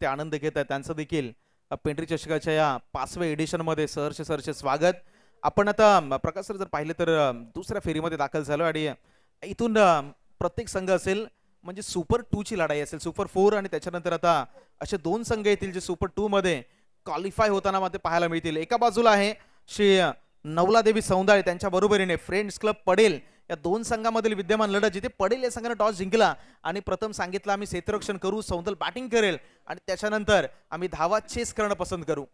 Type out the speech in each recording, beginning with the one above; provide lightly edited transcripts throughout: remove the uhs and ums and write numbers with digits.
ते आनंद घेत आहेत त्यांचं देखील पेंढरी चषकाच्या या 5व्या एडिशन मध्ये सहर्ष स्वागत. आपण आता प्रकाश सर जर पाहिलं तर दुसऱ्या फेरीमध्ये दाखल झालो आणि इथून प्रत्येक संघ असेल म्हणजे सुपर 2 ची लढाई असेल, सुपर 4 आणि त्याच्यानंतर आता असे 2 संघ येतील जे सुपर 2 मध्ये क्वालिफाय होताना मध्ये पाहायला मिळतील. एका बाजूला आहे श्री नवलादेवी सौंदाळे त्यांच्या बरोबरीने फ्रेंड्स क्लब पडेल या 2 संघामधील विद्यमान लढत जिथे पडेल या संघाने टॉस जिंकला आणि प्रथम सांगितलं आम्ही क्षेत्ररक्षण करू, सौंदल बॅटिंग करेल आणि त्याच्यानंतर आम्ही धावा चेस करणं पसंत करू.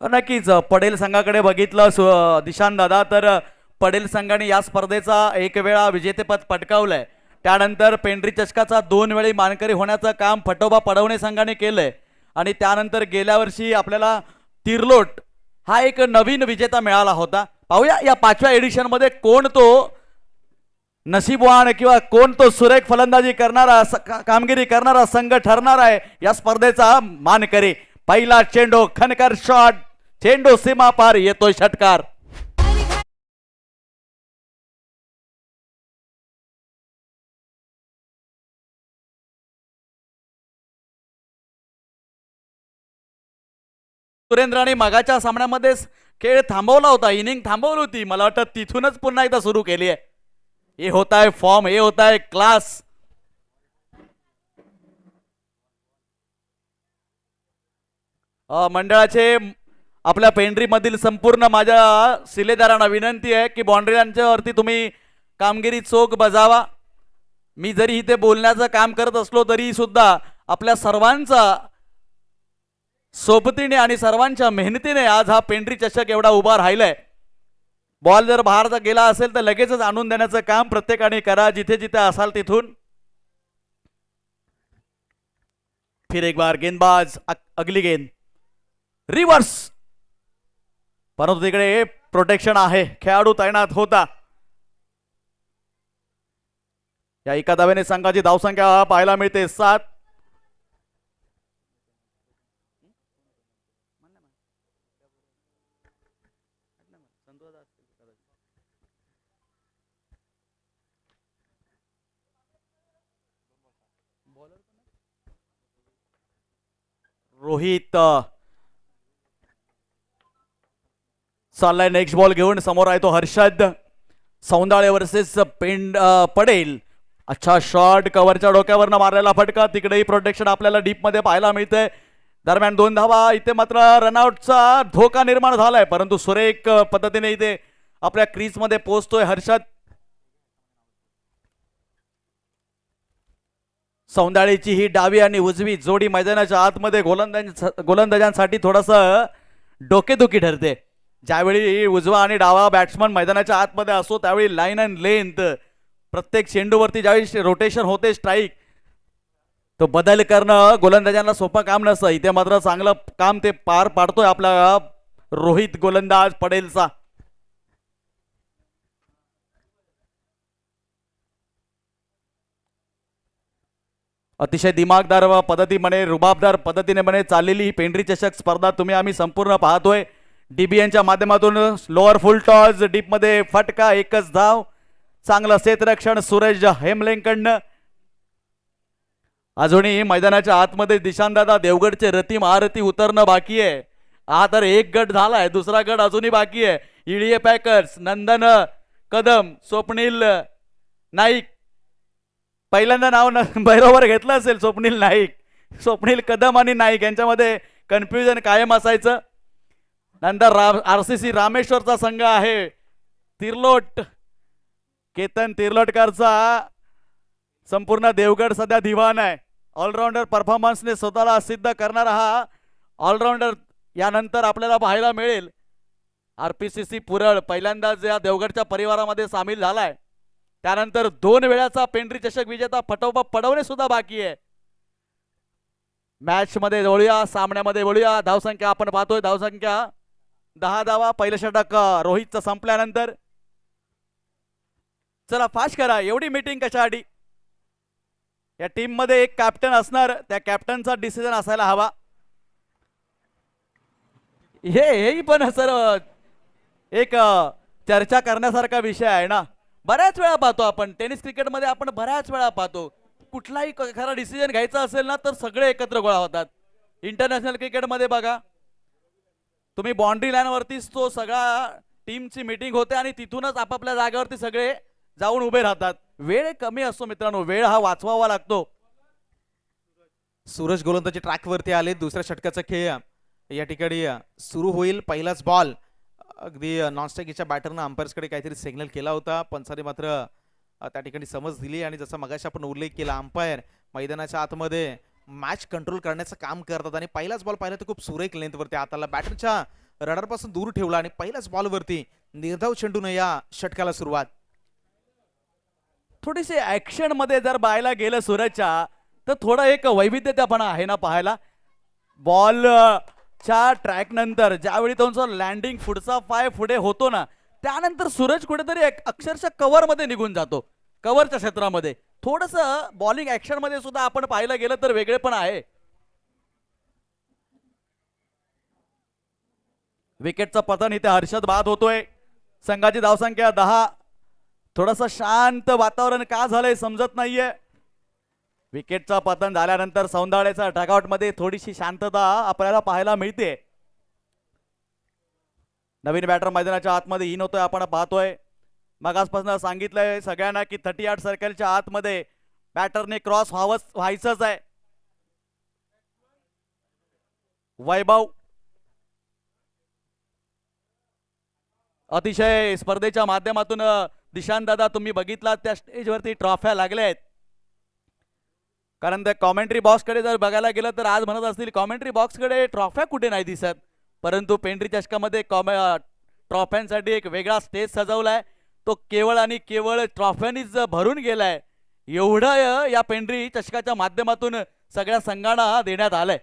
नक्कीच पडेल संघाकडे बघितलं दिशांत दादा तर पडेल संघाने या स्पर्धेचा एक वेळा विजेतेपद पटकावलंय. त्यानंतर पेंढरी चषकाचा 2 वेळी मानकरी होण्याचं काम फटोबा पडवणे संघाने केलंय आणि त्यानंतर गेल्या वर्षी आपल्याला तिरलोट हा एक नवीन विजेता मिळाला होता. पाहूया या 5व्या एडिशन मध्ये कोण तो नशीबवान किंवा कोण तो सुरेख फलंदाजी करणारा कामगिरी करणारा संघ ठरणार आहे या स्पर्धेचा मानकरी. पहिला चेंडू खनकर शॉट, चेंडू सीमा पार, येतोय षटकार. सुरेंद्राने मगाच्या सामन्यामध्ये खेळ थांबवला होता, इनिंग थांबवली होती, मला वाटतं तिथूनच पुन्हा एकदा सुरू केली आहे. हे होता है फॉर्म, हे होता है क्लास. मंडळाचे आपल्या पेंढरी मधील संपूर्ण माझ्या शिलेदारांना विनंती आहे की बाउंड्री वरती तुम्ही कामगिरी चोख बजावा. मी जरी इथे बोलण्याचं काम करत असलो तरी सुद्धा आपल्या सर्वांचा सोबतीने आणि सर्वांच्या मेहनतीने आज हा पेंढरी चषक एवढा उभा राहिलाय. बॉल जर बाहेरचा गेला असेल तर लगेचच आणून देण्याचं काम प्रत्येकाने करा जिथे जिथे असाल तिथून. फिर एक बार गेंदबाज अगली गेंद रिव्हर्स, परंतु तिकडे प्रोटेक्शन आहे, खेळाडू तैनात होता. या एका धावेने संघाची धावसंख्या पाहायला मिळते 7. रोहित चाललाय नेक्स्ट बॉल घेऊन, समोर आहे तो हर्षद. सौंदाळे वर्सेस पडेल. अच्छा शॉट, कव्हरच्या डोक्यावरनं मारलेला फटका, तिकडेही प्रोटेक्शन आपल्याला डीप मध्ये पाहायला मिळतंय. दरम्यान 2 धावा, इथे मात्र रनआउटचा धोका निर्माण झालाय, परंतु सुरेख पद्धतीने इथे आपल्या क्रीज मध्ये पोहोचतोय हर्षद. सौंदाळेची ही डावी आणि उजवी जोडी मैदानाच्या आतमध्ये गोलंदाजांसाठी थोडस डोकेदुखी ठरते. ज्यावेळी उजवा आणि डावा बॅट्समन मैदानाच्या आतमध्ये असो त्यावेळी लाईन अँड लेंथ प्रत्येक चेंडूवरती ज्यावेळी रोटेशन होते स्ट्राईक तो बदल करणं गोलंदाजांना सोपं काम नसतं. इथे मात्र चांगलं काम ते पार पाडतोय आपला रोहित गोलंदाज पडेलचा. अतिशय दिमागदार पद्धतीने रुबाबदार पद्धतीने म्हणे चाललेली ही पेंढरी चषक स्पर्धा तुम्ही आम्ही संपूर्ण पाहतोय. डीबीएनच्या माध्यमातून लोअर फुल टॉस, डीप मध्ये फटका, एकच धाव. चांगलं क्षेत्ररक्षण सूरज हेमलेंकडनं. अजूनही मैदानाच्या आतमध्ये दिशांतदादा देवगडचे रती महारथी उतरणं बाकी आहे. हा तर एक गट झालाय, दुसरा गट अजूनही बाकी आहे. ईडीए पॅकर्स, नंदन कदम, स्वप्नील नाईक, पहिल्यांदा नाव बरोबर घेतलं असेल स्वप्नील नाईक, स्वप्नील कदम आणि नाईक यांच्यामध्ये कन्फ्युजन कायम असायचं. नंतर आरसीसी रामेश्वरचा संघ आहे तिरलोट, केतन तिरलोटकरचा. संपूर्ण देवगड सध्या दिवाण आहे. ऑलराऊंडर परफॉर्मन्सने स्वतःला सिद्ध करणारा हा ऑलराऊंडर यानंतर आपल्याला पाहायला मिळेल. आरपीसीसी पुरळ पहिल्यांदाच या देवगडच्या परिवारामध्ये सामील झालाय. त्यानंतर 2 वेळाचा पेंढरी चषक विजेता फटोबा पडवणे सुद्धा बाकी आहे. मॅच मध्ये वळूया, सामन्यामध्ये वळूया. धावसंख्या आपण पाहतोय, धावसंख्या 10 धावा. पहिलं षटक रोहितचं संपल्यानंतर. चला फास्ट करा, एवढी मीटिंग कशासाठी? या टीम मध्ये एक कॅप्टन असणार, त्या कॅप्टनचा डिसिजन असायला हवा. हे पण सर एक चर्चा करण्यासारखा विषय आहे ना. बऱ्याच वेळा पाहतो आपण टेनिस क्रिकेटमध्ये, आपण बऱ्याच वेळा पाहतो कुठलाही खरा डिसिजन घ्यायचा असेल ना तर सगळे एकत्र गोळा होतात. इंटरनॅशनल क्रिकेटमध्ये बघा, तुम्ही बाउंड्री लाईनवरतीच तो सगळा टीमची मीटिंग होते आणि तिथूनच आपापल्या जागेवरती सगळे जाऊन उभे राहतात. वेळ कमी असतो मित्रांनो, वेळ हा वाचवावा लागतो. सूरज गोलंदाजी ट्रॅकवरती आले. दुसऱ्या षटकाचा खेळ या ठिकाणी सुरू होईल. पहिलाच बॉल अगदी नॉनस्ट्राईकच्या बॅटरनं अंपायर्सकडे काहीतरी सिग्नल केला होता. पंचाने मात्र त्या ठिकाणी समज दिली आणि जसं मगाशी आपण उल्लेख केला, अंपायर मैदानाच्या आतमध्ये मॅच कंट्रोल करण्याचं काम करतात आणि पहिलाच बॉल पाहिला तर खूप सुरेख लेंथवरती हाताला बॅटरच्या रडारपासून दूर ठेवला आणि पहिल्याच बॉलवरती निर्धाव चेंडून या षटकाला सुरुवात. थोडीशी ऍक्शन मध्ये जर पाहायला गेलं सूरजच्या, तर थोडं एक वैविध्यतापणा आहे ना पाहायला. बॉल च्या ट्रॅक नंतर ज्यावेळी त्यांचा लँडिंग पुढचा पाय पुढे होतो ना, त्यानंतर सूरज कुठेतरी अक्षरशः कव्हर मध्ये निघून जातो, कव्हरच्या क्षेत्रामध्ये. थोडस बॉलिंग ऍक्शन मध्ये सुद्धा आपण पाहायला गेलं तर वेगळे पण आहे. विकेटचं पतन इथे हर्षद बाद होतोय. संघाची धावसंख्या 10. थोडस शांत वातावरण का झालंय समजत नाहीये. विकेटचं पतन झाल्यानंतर सौंदाळ्याचा डगआउट मध्ये थोडीशी शांतता आपल्याला पाहायला मिळते. नवीन बॅटर मैदानाच्या आतमध्ये इन होतोय, आपण पाहतोय. मगासपासून सांगितलंय सगळ्यांना की 38 सर्कलच्या आतमध्ये बॅटरने क्रॉस व्हायचंच आहे. वैभव अतिशय स्पर्धेच्या माध्यमातून दिशांत दादा तुम्ही बघितलात त्या स्टेजवरती ट्रॉफ्या लागल्या आहेत. कारण त्या कॉमेंट्री बॉक्सकडे जर बघायला गेलं तर आज म्हणत असतील कॉमेंट्री बॉक्सकडे ट्रॉफ्या कुठे नाही दिसत, परंतु पेंढरी चषकामध्ये ट्रॉफ्यांसाठी एक वेगळा स्टेज सजवलाय. तो केवळ आणि केवळ ट्रॉफ्यांनीच भरून गेलाय. एवढं या पेंढरी चषकाच्या माध्यमातून सगळ्या संघांना देण्यात आलंय.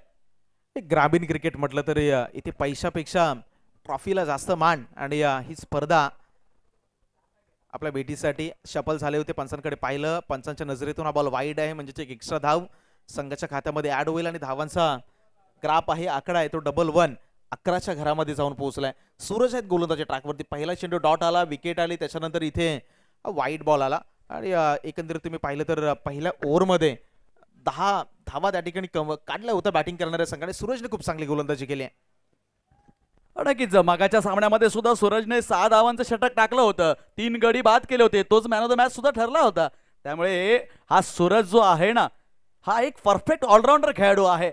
ग्रामीण क्रिकेट म्हटलं तर इथे पैशापेक्षा ट्रॉफीला जास्त मान आणि ही स्पर्धा आपल्या भेटीसाठी शफल झाले होते. पंचांकडे पाहिलं, पंचांच्या नजरेतून हा बॉल वाईड आहे, म्हणजे एक एक्स्ट्रा धाव संघाच्या खात्यामध्ये ऍड होईल आणि धावांचा ग्राफ आहे, आकडा आहे तो 11. 11च्या घरामध्ये जाऊन पोहोचलाय. सूरज आहेत गोलंदाजी ट्रॅकवरती. पहिला चेंडू डॉट आला, विकेट आली, त्याच्यानंतर इथे वाईड बॉल आला आणि एकंदरीत तुम्ही पाहिलं तर पहिल्या ओव्हरमध्ये 10 धावा त्या ठिकाणी काढल्या होत्या बॅटिंग करणाऱ्या संघाने. सूरजने खूप चांगली गोलंदाजी केली आहे. नक्कीच मागाच्या सामन्यामध्ये सुद्धा सूरजने 6 धावांचं षटक टाकलं होतं, 3 गडी बाद केले होते, तोच मॅन ऑफ द मॅच सुद्धा ठरला होता. त्यामुळे हा सूरज जो आहे ना, हा एक परफेक्ट ऑलराऊंडर खेळाडू आहे.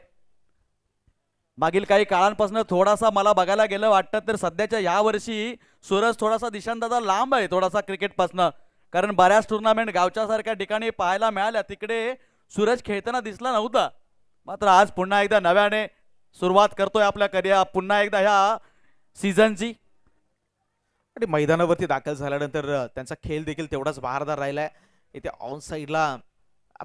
मागील काही काळांपासून थोडासा मला बघायला गेलं वाटतं तर सध्याच्या या वर्षी सूरज थोडासा दिशांदादा लांब आहे थोडासा क्रिकेटपासनं. कारण बऱ्याच टुर्नामेंट गावच्या सारख्या ठिकाणी पाहायला मिळाल्या, तिकडे सूरज खेळताना दिसला नव्हता. मात्र आज पुन्हा एकदा नव्याने सुरुवात करतोय आपल्या करिअर, पुन्हा एकदा ह्या सीझनची. आणि मैदानावरती दाखल झाल्यानंतर त्यांचा खेळ देखील तेवढाच बहारदार राहिलाय. इथे ऑन साईडला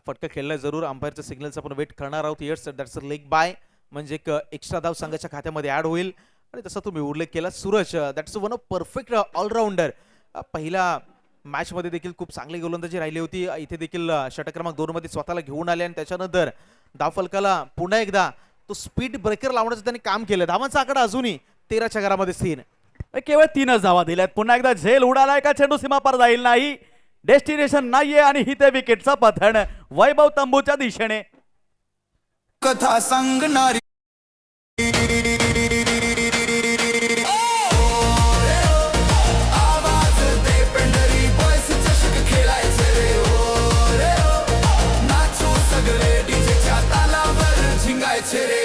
फटका खेळलाय जरूर. अंपायरच्या सिग्नलचा आपण वेट करणार आहोत. Yes that's a leg bye, म्हणजे एक एक्स्ट्रा धाव संघाच्या खात्यामध्ये ऍड होईल. आणि तसा तुम्ही उल्लेख केला Suraj, that's one of perfect allrounder. पहिल्या मॅच मध्ये देखील खूप चांगली गोलंदाजी राहिली होती. इथे देखील षटक क्रमांक 2 मध्ये स्वतःला घेऊन आले आणि त्याच्यानंतर धावफलकाला पुन्हा एकदा तो स्पीड ब्रेकर लावण्याचं त्यांनी काम केलं. धावांचा आकडा अजूनही 13च्या घरामध्ये स्थिर. केवळ 3च धावा दिल्यात. पुन्हा एकदा झेल उडालाय का चेंडू सीमापार जाईल नाही, डेस्टिनेशन नाहीये आणि हिते विकेटचा पतन वैभव तंबूच्या दिशेने. कथा सांगणारी आवाज दे पेंढरी बॉयस चषक खेळायचे रे. ओ रे ओ, नाचू सगळे डीजेच्या तालावर झिंगायचे रे.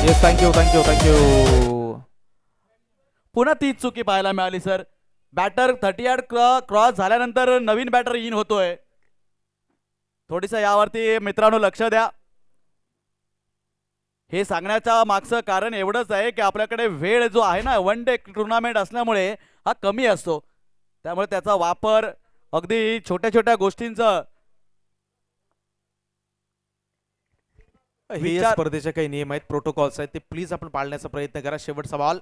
Yes thank you. पुन्हा तीच चुकी पाहायला मिळाली सर. बॅटर 38 क्रॉस झाल्यानंतर नवीन बॅटर इन होतोय. थोडीसं यावरती मित्रांनो लक्ष द्या. हे सांगण्याच्या मागचं कारण एवढंच आहे की आपल्याकडे वेळ जो आहे ना, वन डे टुर्नामेंट असल्यामुळे हा कमी असतो. त्यामुळे त्याचा वापर अगदी छोट्या छोट्या गोष्टींचं हे या स्पर्धेचे काही नियम आहेत, प्रोटोकॉल्स आहेत, ते प्लीज आपण पाळण्याचा प्रयत्न करा. शेवटचा बॉल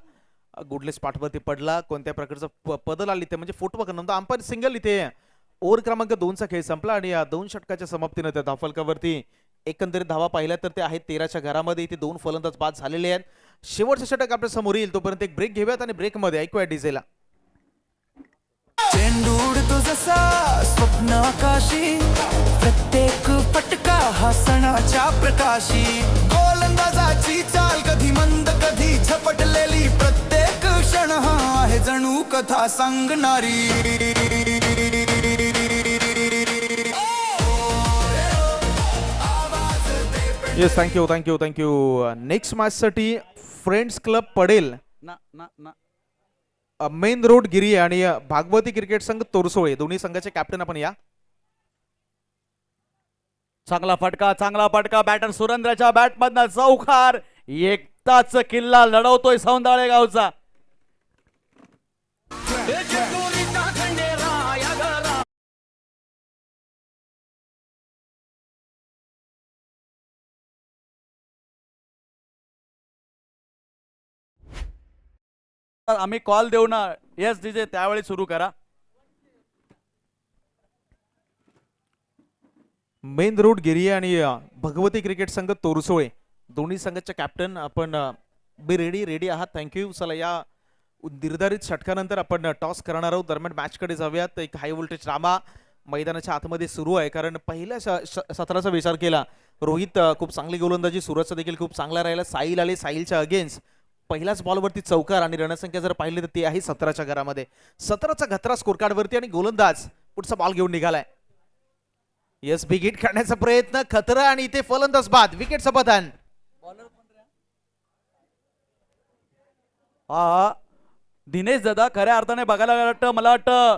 गुडलेस पाठवरती पडला. कोणत्या प्रकारचा बदल आली ते म्हणजे फुटवर्क नव्हतं. Umpire single. इथे ओव्हर क्रमांक 2चा खेळ संपला आणि या 2 षटकाच्या समाप्तीनं त्या धावफलकावरती एकंदरीत धावा पाहिल्या तर ते आहेत 13च्या घरामध्ये. इथे 2 फलंदाज बाद झालेले आहेत. शेवटचं षटक आपल्या समोर येईल, तोपर्यंत एक ब्रेक घेऊयात आणि ब्रेकमध्ये ऐकूया डीजेला. जसा स्वप्न आकाशी, प्रत्येक फटका हा सणाच्या प्रकाशी. गोलंदाजाची चाल कधी मंद कधी झपटलेली, प्रत्येक क्षण हा आहे जणू कथा सांगणारी. Yes, thank you thank you thank you. Next मॅचसाठी फ्रेंड्स क्लब पडेल ना ना ना मेन रोड गिरी आणि भागवती क्रिकेट संघ तोरसोळे, दोन्ही संघाचे कॅप्टन आपण या. चांगला फटका बॅटर सुरेंद्रच्या बॅट मधनं चौकार. एकटाच किल्ला लढवतोय सौंदाळे गावचा. आम्ही कॉल देऊ ना. येस डीजे, त्यावेळी सुरू करा. मेन रोड गिरी आणि भगवती क्रिकेट संघ तोरसोळे, दोन्ही संघाचे कॅप्टन आपण बी रेडी आहात. थँक्यू. चला, या निर्धारित षटकानंतर आपण टॉस करणार आहोत. दरम्यान मॅचकडे जाऊयात. एक हाय व्होल्टेज ड्रामा मैदानाच्या आतमध्ये सुरू आहे, कारण पहिल्या सत्राचा विचार केला रोहित खूप चांगली गोलंदाजी, सूरजचा देखील खूप चांगला राहिला. साहिल आले, साहिलच्या अगेन्स्ट पहिल्याच बॉलवरती चौकार आणि रणसंख्या जर पाहिली तर ती आहे 17च्या घरामध्ये. 17चा घत्रा स्कोर कार्डवरती आणि गोलंदाज पुढचा बॉल घेऊन निघालाय. यस, बिग हिट करण्याचा प्रयत्न, खतरा आणि इथे फलंदाज बाद, विकेटचं पतन. दिनेश दादा, खऱ्या अर्थाने बघायला मला वाटतं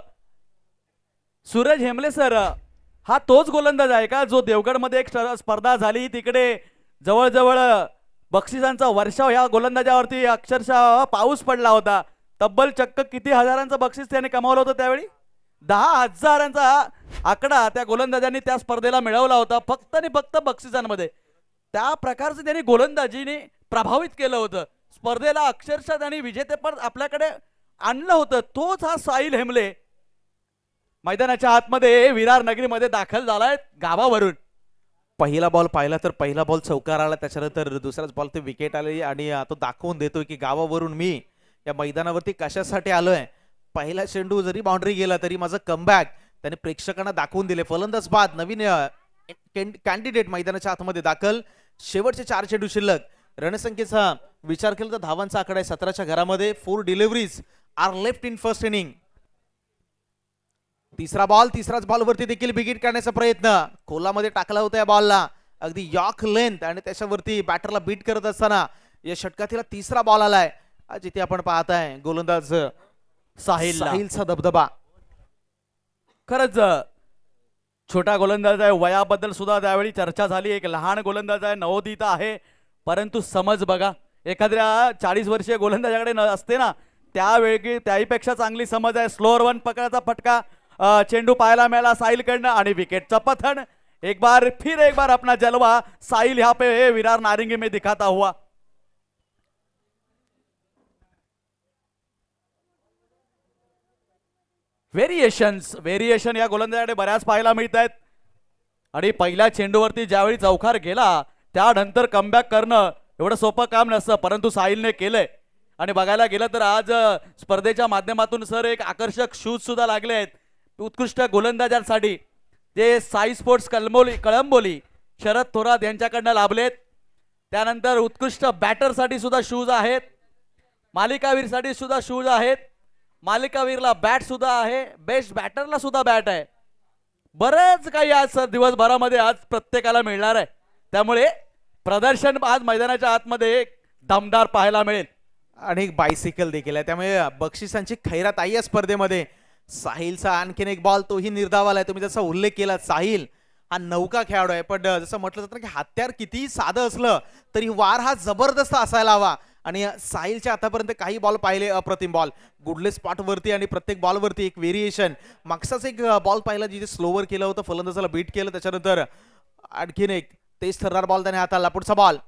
सूरज हेमले सर हा तोच गोलंदाज आहे का जो देवगडमध्ये एक स्पर्धा झाली, तिकडे जवळजवळ बक्षिसांचा वर्षाव ह्या गोलंदाजावरती अक्षरशः पाऊस पडला होता. तब्बल चक्क किती हजारांचं बक्षीस त्याने कमावलं होतं त्यावेळी. 10,000चा आकडा त्या गोलंदाजांनी त्या स्पर्धेला मिळवला होता, फक्त आणि फक्त बक्षिसांमध्ये. त्या प्रकारचं त्यांनी गोलंदाजीने प्रभावित केलं होतं स्पर्धेला. अक्षरशः त्यांनी विजेतेपद आपल्याकडे आणलं होतं. तोच हा साहिल हेमले मैदानाच्या आतमध्ये विरार नगरीमध्ये दाखल झालाय गावावरून. पहिला बॉल पाहिला तर पहिला बॉल चौकार आला, त्याच्यानंतर दुसराच बॉल ते विकेट आले आणि तो दाखवून देतोय की गावावरून मी या मैदानावरती कशासाठी आलोय. पहिला चेंडू जरी बाउंड्री गेला तरी माझं कमबॅक त्याने प्रेक्षकांना दाखवून दिले. फलंदाज बाद, नवीन कॅन्डिडेट मैदानाच्या आतमध्ये दाखल. शेवटचे 4 चेंडू शिल्लक. रणसंख्येचा विचार केला तर धावांचा आकडा आहे 17च्या घरामध्ये. 4 deliveries are left in first inning. तिसरा बॉल, तिसराच बॉलवरती देखील बिगिट करण्याचा प्रयत्न, खोलामध्ये टाकला होता या बॉलला, अगदी यॉर्क लेंथ आणि त्याच्यावरती बॅटरला बीट करत असताना या षटकातील तिसरा बॉल आलाय. जिथे आपण पाहताय गोलंदाज साहिलचा दबदबा. खरंच छोटा गोलंदाज आहे, वयाबद्दल सुद्धा त्यावेळी चर्चा झाली. एक लहान गोलंदाज आहे, नवोदित आहे, परंतु समज बघा, एखाद्या 40 वर्षीय गोलंदाजाकडे असते ना त्यावेळी त्याहीपेक्षा चांगली समज आहे. स्लोअर वन पकडाचा फटका, चेंडू पाहायला मिळाला साहिलकडनं आणि विकेटचं पतन. एक बार अपना जलवा साहिल यहाँ पे विरार नारिंगी में दिखाता हुआ. व्हेरिएशन या गोलंदाजाकडे बऱ्याच पाहायला मिळत आहेत. आणि पहिल्या चेंडूवरती ज्यावेळी चौकार गेला त्यानंतर कमबॅक करणं एवढं सोपं काम नसतं, परंतु साहिलने केलंय. आणि बघायला गेलं तर आज स्पर्धेच्या माध्यमातून सर एक आकर्षक शूज सुद्धा लागले आहेत उत्कृष्ट गोलंदाजांसाठी, जे साई स्पोर्ट्स कळंबोली शरद थोरात यांच्याकडनं लाभलेत. त्यानंतर उत्कृष्ट बॅटरसाठी सुद्धा शूज आहेत, मालिकावीरसाठी सुद्धा शूज आहेत. मालिकावीरला बॅट सुद्धा आहे, बेस्ट बॅटरला सुद्धा बॅट आहे. बरंच काही आज सर दिवसभरामध्ये आज प्रत्येकाला मिळणार आहे. त्यामुळे प्रदर्शन आज मैदानाच्या आतमध्ये दमदार पाहायला मिळेल. आणि एक बायसिकल देखील आहे, त्यामुळे बक्षिसांची खैरात आहे या स्पर्धेमध्ये. साहिलचा आणखीन एक बॉल, तोही निर्धावाला आहे. तुम्ही जसा उल्लेख केला, साहिल हा नौका खेळाडू आहे, पण जसं म्हटलं जातं की हत्यार किती साधं असलं तरी वार हा जबरदस्त असायला हवा. आणि साहिलच्या आतापर्यंत काही बॉल पाहिले अप्रतिम बॉल, गुडले स्पॉट वरती आणि प्रत्येक बॉल वरती एक व्हेरिएशन. मागचाच एक बॉल पाहिला जिथे स्लोवर केलं होतं, फलंदाजाला बीट केलं, त्याच्यानंतर आणखीन एक तेज ठरणार बॉल त्याने हाताळला. पुढचा बॉल,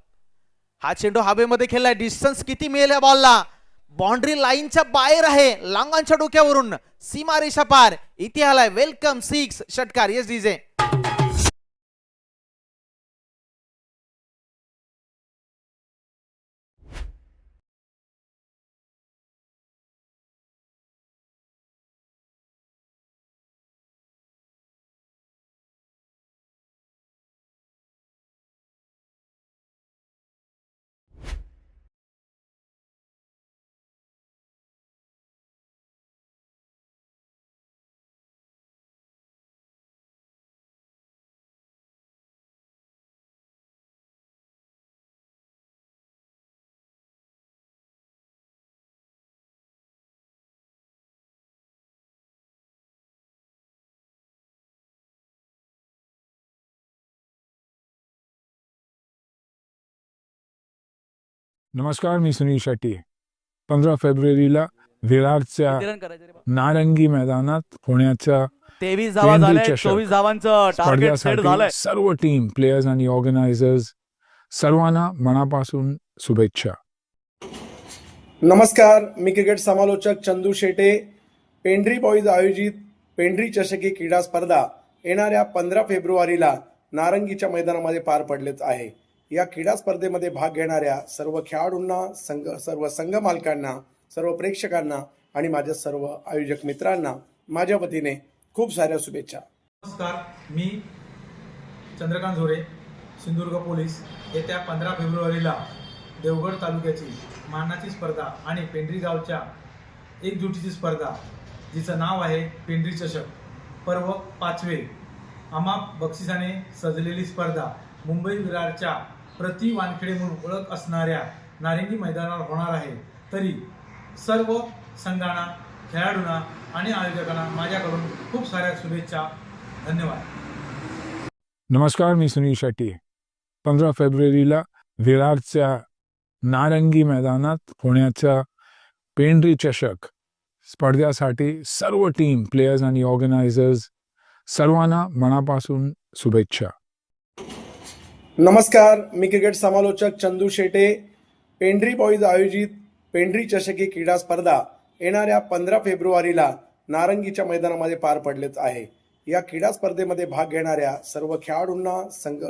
हा चेंडू हवेमध्ये खेळलाय. डिस्टन्स किती मिळेल या बॉलला? बाउंड्री लाईनच्या बाहेर आहे, लांगांच्या डोक्यावरून सीमा रेषा पार. इथे आलाय वेलकम 6 षटकार. Yes DJ. नमस्कार, मी सुनील शेट्टी. 15 फेब्रुवारीला विरारच्या किती रन करायचे रे बा? नारंगी मैदानात होण्याच्या 23 धावा पेंडी झाल्या, चषक 24 धावांचं टार्गेट सेट स्पर्धेसाठी झालंय. सर्व टीम, प्लेयर्स आणि ऑर्गनायझर्स सर्वांना मनापासून शुभेच्छा. नमस्कार, मी क्रिकेट समालोचक चंदू शेटे. पेंढरी बॉईज आयोजित पेंढरी चषकी क्रीडा स्पर्धा येणाऱ्या 15 फेब्रुवारीला नारंगीच्या मैदानामध्ये पार पडलेच आहे. या क्रीडा स्पर्धेमध्ये भाग घेणाऱ्या सर्व खेळाडूंना, सर्व संघ मालकांना, सर्व प्रेक्षकांना आणि माझ्या सर्व आयोजक मित्रांना माझ्या वतीने खूप साऱ्या शुभेच्छा. नमस्कार, मी चंद्रकांत झोरे, सिंधुदुर्ग पोलीस. येत्या 15 फेब्रुवारीला देवगड तालुक्याची मानाची स्पर्धा आणि पेंढरी गावच्या एकजुटीची स्पर्धा, जिचं नाव आहे पेंढरी चषक, पर्व 5वे, अमाप बक्षिसाने सजलेली स्पर्धा मुंबई विरारच्या प्रति वानखेडे म्हणून ओळख असणाऱ्या नारंगी मैदानावर होणार आहे. तरी सर्व संघांना, खेळाडूंना आणि आयोजकांना माझ्याकडून खूप साऱ्या शुभेच्छा. धन्यवाद. नमस्कार, मी सुनील शेट्टी. 15 फेब्रुवारीला विरारच्या नारंगी मैदानात होण्याच्या पेंढरी चषक स्पर्धेसाठी सर्व टीम, प्लेयर्स आणि ऑर्गनायझर्स सर्वांना मनापासून शुभेच्छा. नमस्कार, मी क्रिकेट समालोचक चंदू शेटे. पेंढरी बॉईज आयोजित पेंढरी चषकी क्रीडा स्पर्धा येणाऱ्या 15 फेब्रुवारीला नारंगीच्या मैदानामध्ये पार पडलेच आहे. या क्रीडा स्पर्धेमध्ये भाग घेणाऱ्या सर्व खेळाडूंना,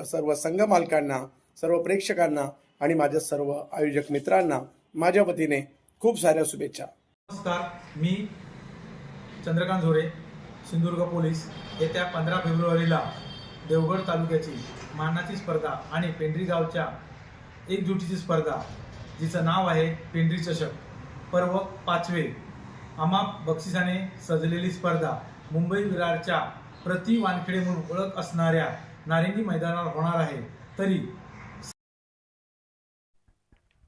सर्व संघ मालकांना, सर्व प्रेक्षकांना आणि माझ्या सर्व आयोजक मित्रांना माझ्या वतीने खूप साऱ्या शुभेच्छा. नमस्कार, मी चंद्रकांत झोरे, सिंधुदुर्ग पोलीस. येत्या 15 फेब्रुवारीला देवगड तालुक्याची मानाची स्पर्धा आणि पेंढरी गावच्या एकजुटीची स्पर्धा, जिचं नाव आहे पेंढरी चषक, पर्व 5वे, अमाप बक्षिसाने सजलेली स्पर्धा मुंबई विरारच्या प्रति वानखेडे म्हणून ओळख असणाऱ्या नारंगी मैदानावर होणार आहे. तरी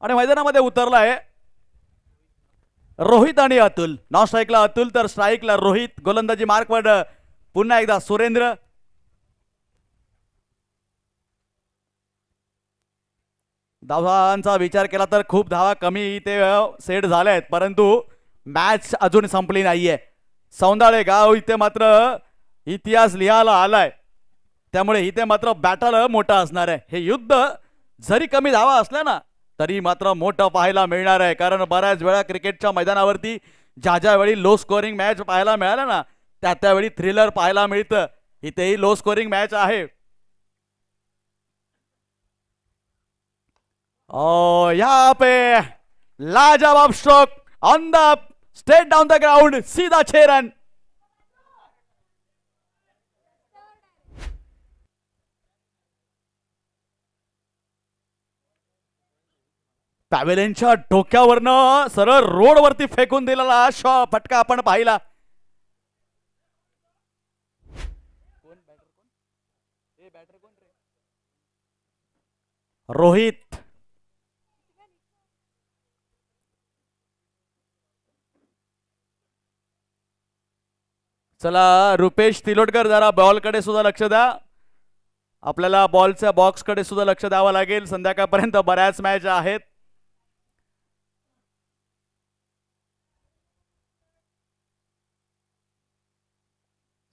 आणि मैदानामध्ये उतरला आहे रोहित आणि अतुल. नॉन स्ट्राईकला अतुल तर स्ट्राईकला रोहित. गोलंदाजी मार्कवर पुन्हा एकदा सुरेंद्र. धावांचा विचार केला तर खूप धावा कमी इथे सेट झाल्या आहेत, परंतु मॅच अजून संपली नाहीये. सौंदाळे गाव इथे मात्र इतिहास लिहायला आलाय, त्यामुळे इथे मात्र बॅटल मोठा असणार आहे. हे युद्ध जरी कमी धावा असल्या ना तरी मात्र मोठं पाहायला मिळणार आहे. कारण बऱ्याच वेळा क्रिकेटच्या मैदानावरती ज्या वेळी लो स्कोरिंग मॅच पाहायला मिळाला ना, त्यावेळी थ्रिलर पाहायला मिळतं. इथेही लो स्कोरिंग मॅच आहे. यहाँ पे लाजवाब stroke on the straight down the ground, सीधा 6 रन. पॅवेलियनच्या डोक्यावरनं सरळ रोडवरती फेकून दिलेला फटका आपण पाहिला. रोहित चला, रुपेश तिलोटकर, जरा बॉलकडे सुद्धा लक्ष द्या. आपल्याला बॉलच्या बॉक्सकडे सुद्धा लक्ष द्यावं लागेल. संध्याकाळपर्यंत बऱ्याच मॅच आहेत.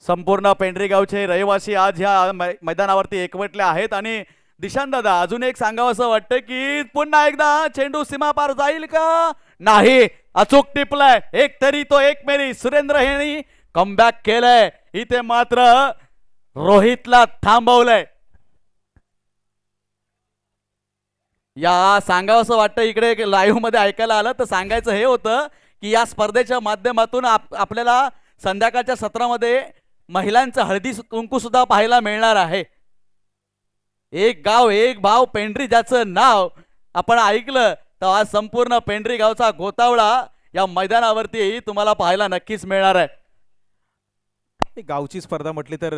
संपूर्ण पेंढरी गावचे रहिवासी आज ह्या मैदानावरती एकवटले आहेत. आणि दिशान दादा, अजून एक सांगावं असं वाटतं की पुन्हा एकदा चेंडू सीमापार जाईल का नाही. अचूक टिपलाय एक तरी तो एक मेरी. सुरेंद्र यांनी कमबॅक केलंय. इथे मात्र रोहितला थांबवलंय. या सांगावं असं वाटतं, इकडे लाईव्ह मध्ये ऐकायला आलं तर सांगायचं हे होतं की या स्पर्धेच्या माध्यमातून आपल्याला संध्याकाळच्या सत्रामध्ये महिलांचं हळदी कुंकू सुद्धा पाहायला मिळणार आहे. एक गाव एक भाव पेंढरी, ज्याचं नाव आपण ऐकलं तर आज संपूर्ण पेंढरी गावचा गोतावळा या मैदानावरती तुम्हाला पाहायला नक्कीच मिळणार आहे. गावची स्पर्धा म्हटली तर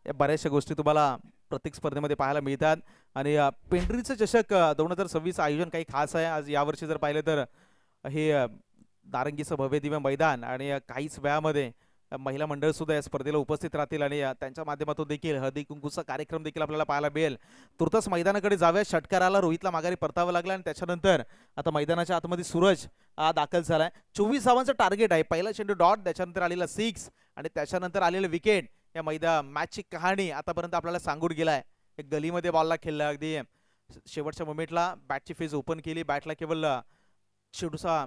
या बऱ्याचशा गोष्टी तुम्हाला प्रत्येक स्पर्धेमध्ये पाहायला मिळतात. आणि पेंढरीचं चषक 2026 आयोजन काही खास आहे. आज यावर्षी जर पाहिलं तर हे नारंगीचं भव्य दिव्य मैदान आणि काहीच वेळामध्ये महिला मंडळ सुद्धा या स्पर्धेला उपस्थित राहतील आणि त्यांच्या माध्यमातून देखील हळदी कुंकूचा कार्यक्रम देखील आपल्याला पाहायला मिळेल. तुर्तास मैदानाकडे जाऊया. षटकाराला रोहितला माघारी परतावं लागलं आणि त्याच्यानंतर आता मैदानाच्या आतमध्ये सूरज दाखल झालाय. 24 धावांचं टार्गेट आहे. पहिला चेंडू डॉट, त्याच्यानंतर आलेला 6 आणि त्याच्यानंतर आलेलं विकेट. या मॅचची कहाणी आतापर्यंत आपल्याला सांगून गेलाय. एक गलीमध्ये बॉलला खेळला, अगदी शेवटच्या मोमेंटला बॅटची फेज ओपन केली, बॅटला केवळ चेंडूचा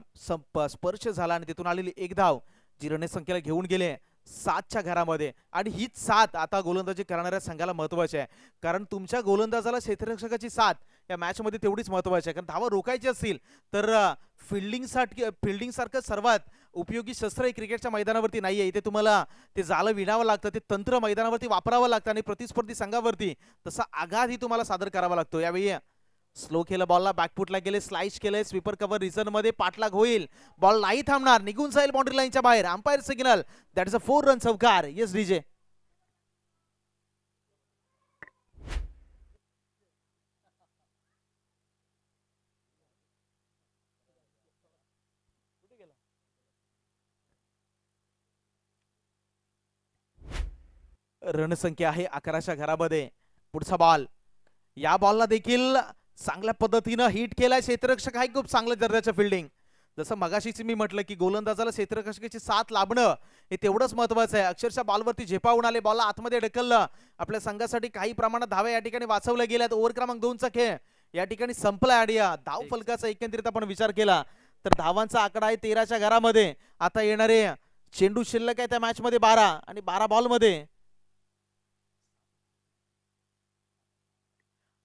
स्पर्श झाला आणि तिथून आलेली एक धाव जी रन संख्येला घेऊन गेले 7च्या घरामध्ये. आणि हीच 7 आता गोलंदाजी करणाऱ्या संघाला महत्वाची आहे, कारण तुमच्या गोलंदाजाला क्षेत्ररक्षकाची साथ या मॅच मध्ये तेवढीच महत्वाची आहे. कारण धावा रोखायची असतील तर फिल्डिंग सारखं सर्वात उपयोगी शस्त्र क्रिकेटच्या मैदानावरती नाहीये. इथे तुम्हाला ते जाळं विणावं लागतं, ते तंत्र मैदानावरती वापरावं लागतं आणि प्रतिस्पर्धी संघावरती तसा आघातही तुम्हाला सादर करावा लागतो. यावेळी स्लो केलं, बॉलला बॅकफुटला गेले, स्लाइस केले, स्वीपर कव्हर रिझन मध्ये पाठलाग होईल, बॉल नाही थांबणार, निघून जाईल बाउंड्री लाईनच्या बाहेर. Umpire signal, that is a 4 run चौकार. Yes DJ. रणसंख्या आहे 11च्या घरामध्ये. पुढचा बॉल, या बॉलला देखील चांगल्या पद्धतीनं हिट केलाय क्षेत्ररक्षक आहे. खूप चांगल्या दर्जाचं फिल्डिंग. जसं मगाशीच मी म्हटलं की गोलंदाजाला क्षेत्ररक्षकाची साथ लाभणं हे तेवढंच महत्वाचं आहे. अक्षरशः बॉलवरती झेपावून आले, बॉलला आतमध्ये ढकललं. आपल्या संघासाठी काही प्रमाणात धावा या ठिकाणी वाचवल्या गेल्यात. ओव्हर क्रमांक 2चा खेळ या ठिकाणी संपला. आणि धाव फलकाचा एकंदरीत आपण विचार केला तर धावांचा आकडा आहे 13च्या घरामध्ये. आता येणारे चेंडू शिल्लक आहे त्या मॅच मध्ये 12 आणि 12 बॉल मध्ये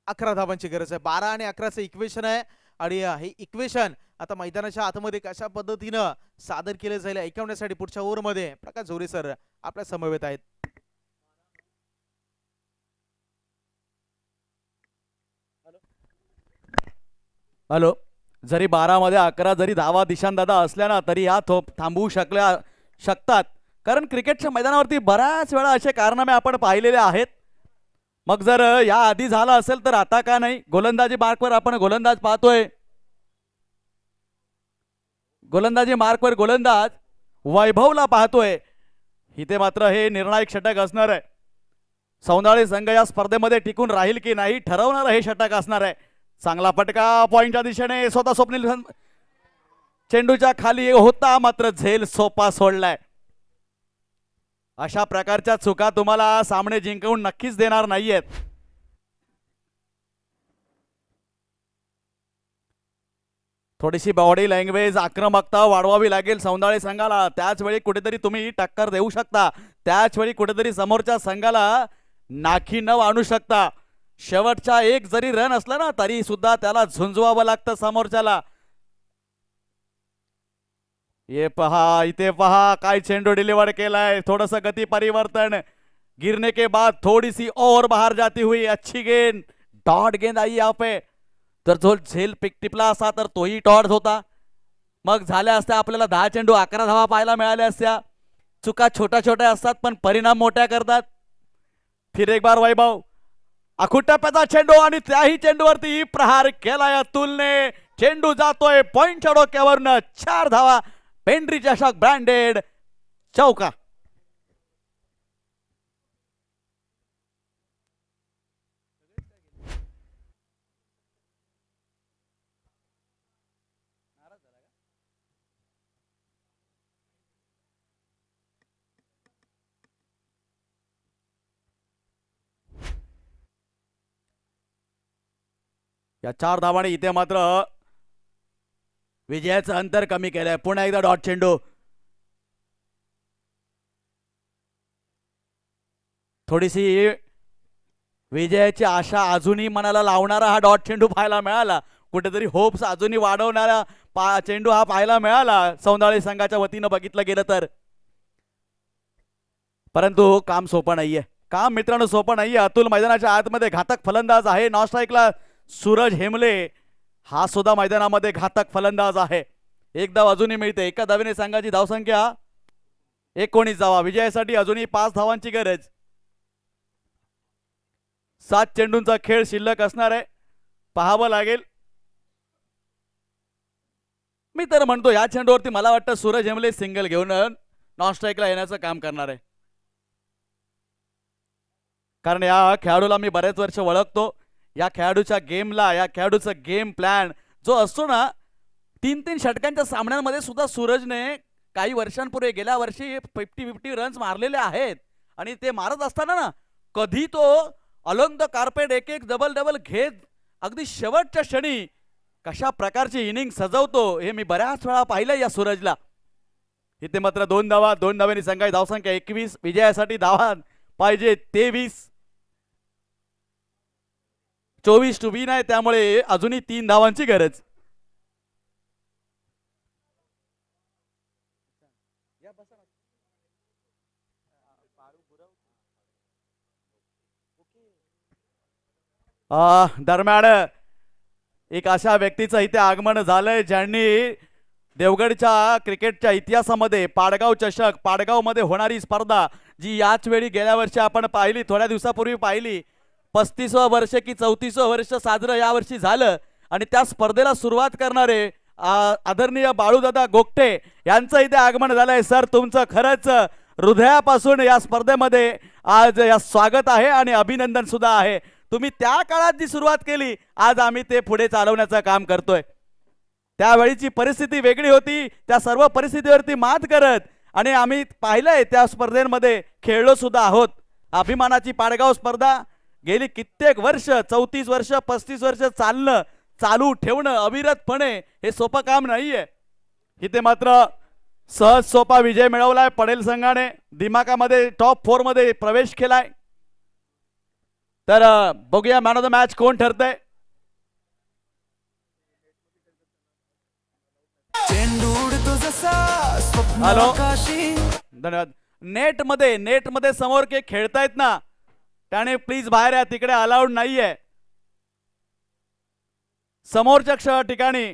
11 धावांची गरज आहे. 12 आणि 11चं इक्वेशन आहे आणि हे इक्वेशन आता मैदानाच्या आतमध्ये कशा पद्धतीनं सादर केले जाईल ऐकवण्यासाठी पुढच्या ओव्हर मध्ये प्रकाश झोरे सर आपल्या समवेत आहेत. हॅलो. जरी 12 मध्ये 11 जरी धावा दिशांदादा असल्या ना तरी या थांबवू शकतात, कारण क्रिकेटच्या मैदानावरती बऱ्याच वेळा असे कारनामे आपण पाहिलेले आहेत. मग जर या आधी झाला असेल तर आता का नाही? गोलंदाजी मार्कवर आपण गोलंदाज पाहतोय. गोलंदाजी मार्कवर गोलंदाज वैभवला पाहतोय. इथे मात्र हे निर्णायक षटक असणार आहे. सौंदाळे संघ या स्पर्धेमध्ये टिकून राहील की नाही ठरवणार हे षटक असणार आहे. चांगला फटका पॉइंटच्या दिशेने. स्वतः स्वप्नील चेंडूच्या खाली होता, मात्र झेल सोपा सोडलाय. अशा प्रकारच्या चुका तुम्हाला सामने जिंकवून नक्कीच देणार नाहीयेत. थोडीशी बॉडी लँग्वेज, आक्रमकता वाढवावी लागेल सौंदाळे संघाला. त्याच वेळी कुठेतरी तुम्ही टक्कर देऊ शकता, त्याच वेळी कुठेतरी समोरच्या संघाला नाखी न आणू शकता. शेवटचा एक जरी रन असला ना तरी सुद्धा त्याला झुंजवावं लागतं समोरच्याला. ये पहा, इथे पहा काय चेंडू डिलिव्हर केलाय. थोडस गती परिवर्तन, गिरने के बाद थोड़ी सी और बाहर जाती हुई अच्छी गेंद, डॉट गेंद आई यहाँ पे. तर जो झेल टिपला असता तर तोही टॉट होता. मग झाल्या असत्या आपल्याला 10 चेंडू 11 धावा पाहायला मिळाल्या असत्या. चुका छोट्या छोट्या असतात पण परिणाम मोठ्या करतात. फिर एक बार वैभव, अखुटप्याचा चेंडू आणि त्याही चेंडूवरती प्रहार केलाय अतुलने. चेंडू जातोय पॉइंटच्या डोक्यावरनं. 4 धावा. पेंड्री चषक ब्रँडेड चौका. या 4 धावाने इथे मात्र विजयाचं अंतर कमी केलंय. पुन्हा एकदा डॉट चेंडू. थोडीशी विजयाची आशा अजूनही मनाला लावणारा हा डॉट चेंडू पाहायला मिळाला. कुठेतरी होप्स अजूनही वाढवणारा चेंडू हा पाहायला मिळाला सौंदाळे संघाच्या वतीनं बघितलं गेलं तर. परंतु काम सोपं नाहीये. काम मित्रांनो सोपं नाहीये. अतुल मैदानाच्या आतमध्ये घातक फलंदाज आहे. नॉन स्ट्राईकला सूरज हेमले हा सुद्धा मैदानामध्ये घातक फलंदाज आहे. एक धाव अजूनही मिळते. एका धावेने संघाची धावसंख्या 19 धावा. विजयासाठी अजूनही 5 धावांची गरज. 7 चेंडूंचा खेळ शिल्लक असणार आहे. पाहावं लागेल. मी तर म्हणतो या चेंडूवरती मला वाटतं सूरज हेमले सिंगल घेऊन नॉन स्ट्राईकला येण्याचं काम करणार आहे. कारण या खेळाडूला मी बरेच वर्ष ओळखतो. या खेळाडूच्या गेमला, या खेळाडूचा गेम प्लॅन जो असतो ना, 3-3 षटकांच्या सामन्यांमध्ये सुद्धा सूरजने काही वर्षांपूर्वी गेल्या वर्षी 50-50 रन्स मारलेले आहेत. आणि ते मारत असताना ना कधी तो अलॉंग द कार्पेट एक एक डबल घेत अगदी शेवटच्या क्षणी कशा प्रकारची इनिंग सजवतो हे मी बऱ्याच वेळा पाहिलं या सूरजला. इथे मात्र 2 धावा, 2 धावांनी संघाची धावसंख्या 21. विजयासाठी धावा पाहिजे 23. 24 टू विन आहे, त्यामुळे अजूनही 3 धावांची गरज. दरम्यान एक अशा व्यक्तीचं इथे आगमन झालंय ज्यांनी देवगडच्या क्रिकेटच्या इतिहासामध्ये पाडगाव चषक, पाडगावमध्ये होणारी स्पर्धा जी याच वेळी गेल्या वर्षी आपण पाहिली, थोड्या दिवसापूर्वी पाहिली, 35वं वर्ष की 34वं वर्ष साजरं यावर्षी झालं. आणि त्या स्पर्धेला सुरुवात करणारे आदरणीय बाळूदादा गोगटे यांचं इथे आगमन झालंय. सर, तुमचं खरंच हृदयापासून या स्पर्धेमध्ये आज या स्वागत आहे आणि अभिनंदन सुद्धा आहे. तुम्ही त्या काळात जी सुरुवात केली, आज आम्ही ते पुढे चालवण्याचं काम करतोय. त्यावेळीची परिस्थिती वेगळी होती. त्या सर्व परिस्थितीवरती मात करत आणि आम्ही पाहिलंय त्या स्पर्धेमध्ये खेळलो सुद्धा आहोत. अभिमानाची पाडगाव स्पर्धा गेली कित्येक वर्ष, 34 वर्ष, 35 वर्ष चालणं, चालू ठेवणं अविरतपणे हे सोपं काम नाहीये. इथे मात्र सहज सोपा विजय मिळवलाय पडेल संघाने. दिमाकामध्ये टॉप 4 मध्ये प्रवेश केलाय. तर बघूया मॅन ऑफ द मॅच कोण ठरतंय. हॅलो, धन्यवाद. नेटमध्ये समोर के खेळतायत ना, त्याने प्लीज बाहेर या, तिकडे अलाउड नाहीये. समोरच्या ठिकाणी